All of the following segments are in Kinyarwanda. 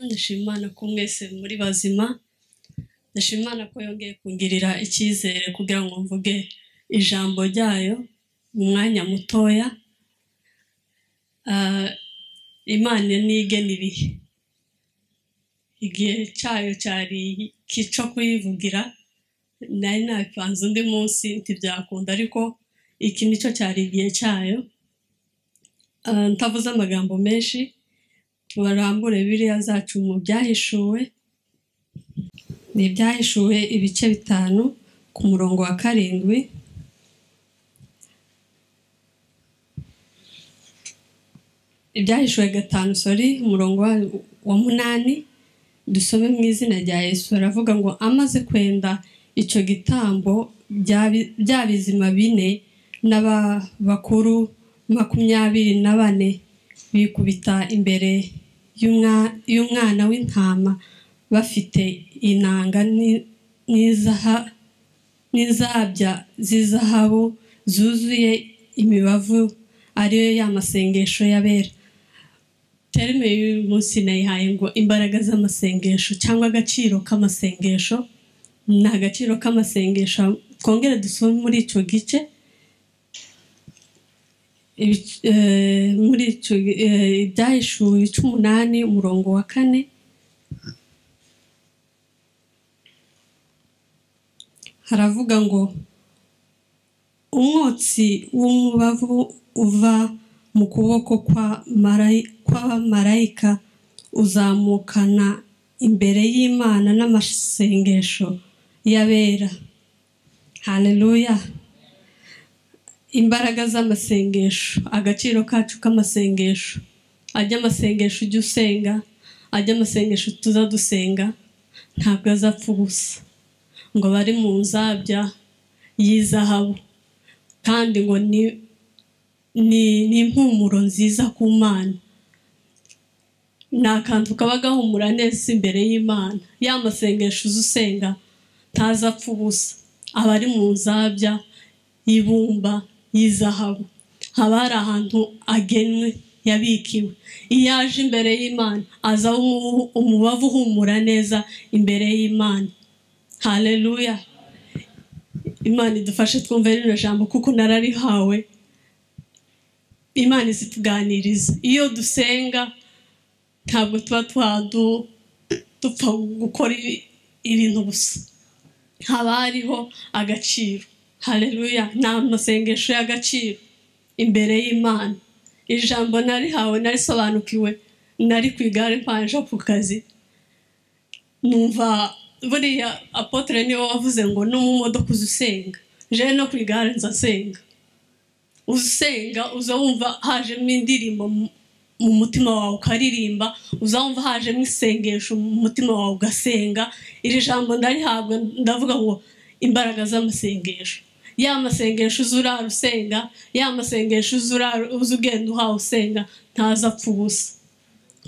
Ndashimana ko mwese muri bazima, ndashimana ko yongeye kungirira icyizere kugira ngo mvuge ijambo ryayo mu mwanya mutoya. Imana nigena ibihe, igihe cyayo cyari kico kuyivugira, nari nabipanze undi munsi ntibyakunda, ariko iki nicyo cyari igihe cyayo. Ntavuze amagambo menshi, barambure Bibiliya zacu mu byahishuwe. Ni ibyahishuwe ibice 5 ku murongo wa 7. Ibyahishuwe 5 umurongo wa 8. Dusome mu izina rya Yesu. Aravuga ngo amaze kwenda icyo gitambo bya bizima 4 n'abakuru 24 bikubita imbere y'umwana w'intama bafite inanga n'izabya z'izahabu zuzuye imibavu, ariyo y'amasengesho y'abera. Terime y'uyu munsi nayihaye ngo imbaraga z'amasengesho cyangwa agaciro k'amasengesho. Ni agaciro k'amasengesho. Twongere dusome muri icyo gice, muri icyo ibyahishuwe 8 umurongo wa 4. Haravuga ngo umwotsi w'umubavu uva mu kuboko kwa marayika uzamukana imbere y'Imana n'amasengesho y'abera. Haleluya. Imbaraga z'amasengesho, agaciro kacu k'amasengesho. Ajya amasengesho ujya usenga, ajya amasengesho tuza dusenga, ntabwo azapfa ubusa. Ngo bari mu nzabya y'izahabu, kandi ngo ni impumuro nziza ku Mana. Ni akantu kaba gahumura neza imbere y'Imana. Ya masengesho uzusenga ntazapfa ubusa. Abari mu nzabya y'ibumba y'izahabu, haba hari ahantu agenwe yabikiwe. Iyo aje imbere y'Imana aza umubavu uhumura neza imbere y'Imana. Haleluya. Imana idufashe twumve rino jambo kuko nararihawe. Imana izituganiriza. Iyo dusenga ntabwo tuba dupfa gukora ibintu gusa, haba hariho agaciro. Haleluya. Ni amasengesho y'agaciro imbere y'Imana. Ijambo narihawe narisobanukiwe, nari ku igare mpanje ku kazi, numva buriya apotre niwe wavuze ngo no mu modoka uzusenga. Je no ku igare nzasenga. Usenga uzumva hajemo indirimbo mu mutima wawe ukaririmba, uzumva hajemo isengesho mu mutima wawe ugasenga. Iri jambo ndarihabwa, ndavuga ngo imbaraga z'amasengesho. Ya masengesho uzurara usenga, ya masengesho uzugenda uhawe usenga, ntazapfa ubusa.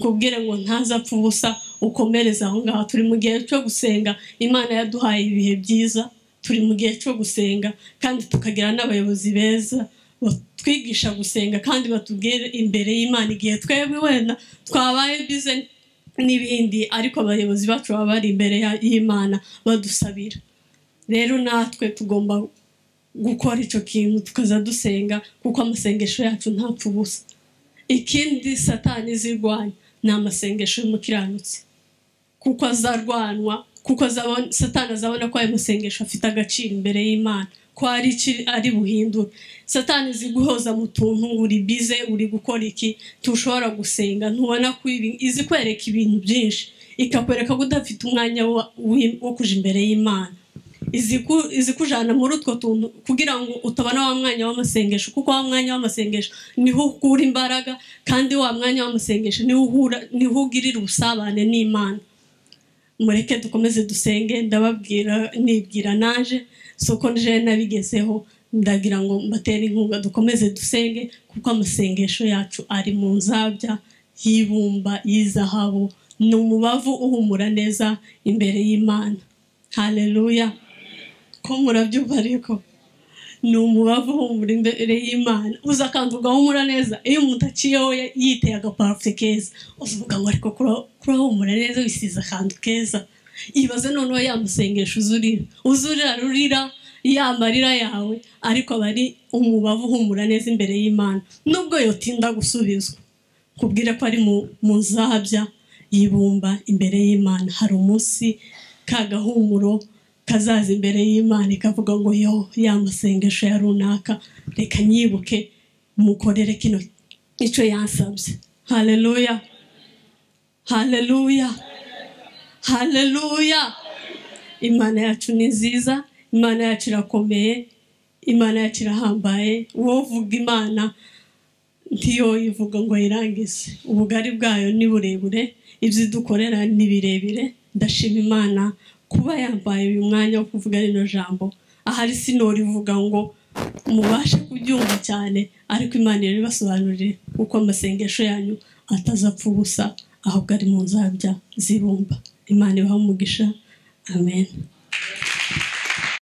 Kubwire ngo ntazapfa ubusa, ukomereza aho ngaho. Turi mu gihe cyo gusenga. Imana yaduhaye ibihe byiza, turi mu gihe cyo gusenga, kandi tukagira n'abayobozi beza twigisha gusenga kandi batubwire imbere y'Imana. Igihe twebwe wenda twabaye bize n'ibindi, ariko abayobozi bacu baba bari imbere y'Imana badusabira. Rero natwe tugomba gukora icyo kintu, tukaza dusenga, kuko amasengesho yacu ntapfa ubusa. Ikindi Satani zirwanya ni amasengesho y'umukiranutsi, kuko azarwanwa, kuko Satani azabona ko ayo masengesho afite agaciro imbere y'Imana, ko ari buhindure. Satani ziguhoza mu tuntu, uri bize, uri gukora iki, tushobora gusenga, ntubona ko izi kwereka ibintu byinshi, ikakwereka ko udafite umwanya wo kuja imbere y'Imana. izi kujana muri utwo tuntu kugira ngo utabana wa mwanya w'amasengesho, kuko wa mwanya w'amasengesho niho ukura imbaraga, kandi wa mwanya w'amasengesho niho ugirira ubusabane n'Imana. Mureke dukomeze dusenge, ndababwira nibwira naje soko nje nabigezeho, ndagira ngo mbatere inkunga dukomeze dusenge, kuko amasengesho yacu ari mu nzabya y'ibumba y'izahabu, ni umubavu uhumura neza imbere y'Imana. Haleluya. Ko murabyumva ariko ni umubavu uhumura imbere y'Imana, uza kandi ugahumura neza. Iyo umuntu aciyeho yiteye agaparufe keza, uvuga ngo ariko kurahumura neza wisize akantu keza. Ibaze noneho yamusengesha uzurira rurira yamarira yawe, ariko bari umubavu uhumura neza imbere y'Imana, nubwo yotinda gusubizwa. Kubwira ko ari mu zabya y'ibumba imbere y'Imana, hari umunsi kagahumuro kazaza imbere y'Imana ikavuga ngo yo yamasengesho ya runaka, reka nyibuke mukorere kino ico yansabye. Haleluya, haleluya, haleluya. Imana yacu ni nziza, Imana yacu irakomeye, Imana yacu irahambaye. Uwo vuga Imana ntiyo ivuga ngo irangize. Ubugari bwayo ni burebure, ibyo dukorera ni birebire. Ndashima Imana kuba yambaye uyu mwanya wo kuvuga rino jambo. Ahari sinorivuga ngo mubashe kubyumva cyane, ariko Imana iribasobanurire uko amasengesho yanyu atazapfa ubusa, ahubwo ari mu nzabya zibumba. Imana ibahe umugisha. Amen.